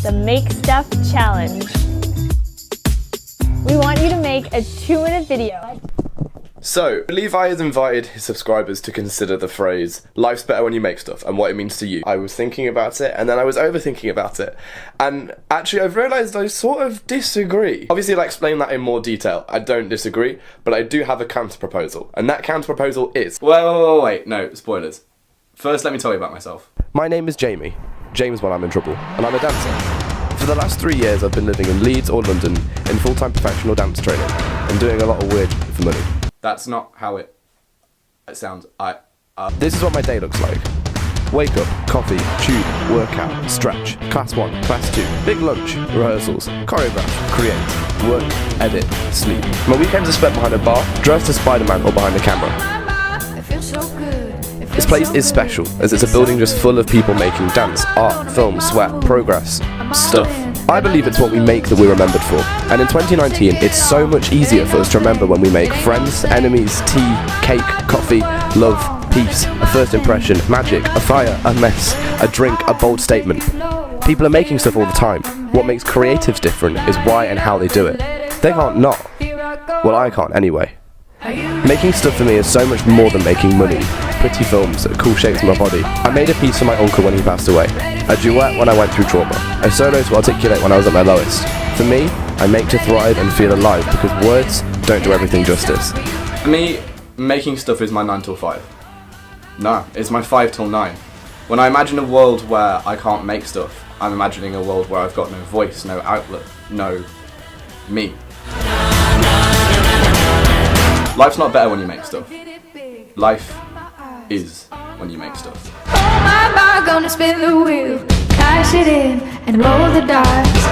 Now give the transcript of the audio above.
the Make Stuff Challenge. We want you to make a 2-minute video. So, Levi has invited his subscribers to consider the phrase, life's better when you make stuff, and what it means to you. I was thinking about it, and then I was overthinking about it. And actually, I've realised I sort of disagree. Obviously, I'll explain that in more detail. I don't disagree, but I do have a counter-proposal. And that counter-proposal is... Wait, no, spoilers. First, let me tell you about myself. My name is Jamie. James when I'm in trouble, and I'm a dancer. For the last 3 years, I've been living in Leeds or London in full-time professional dance training, and doing a lot of weird for money. That's not how it sounds. This is what my day looks like. Wake up, coffee, tube, workout, stretch, class 1, class 2, big lunch, rehearsals, choreograph, create, work, edit, sleep. My weekends are spent behind a bar, dressed as Spider-Man or behind the camera. This place is special, as it's a building just full of people making dance, art, film, sweat, progress, stuff. I believe it's what we make that we're remembered for. And in 2019, it's so much easier for us to remember when we make friends, enemies, tea, cake, coffee, love, peace, a first impression, magic, a fire, a mess, a drink, a bold statement. People are making stuff all the time. What makes creatives different is why and how they do it. They can't not. Well, I can't anyway. Making stuff for me is so much more than making money. Pretty films, cool shapes in my body. I made a piece for my uncle when he passed away. A duet when I went through trauma. A solo to articulate when I was at my lowest. For me, I make to thrive and feel alive because words don't do everything justice. For me, making stuff is my 9 till 5. No, it's my 5 till 9. When I imagine a world where I can't make stuff, I'm imagining a world where I've got no voice, no outlet, no me. Life's not better when you make stuff. Life is when you make stuff. Oh my, gonna spin the wheel, cash it in and roll the dice.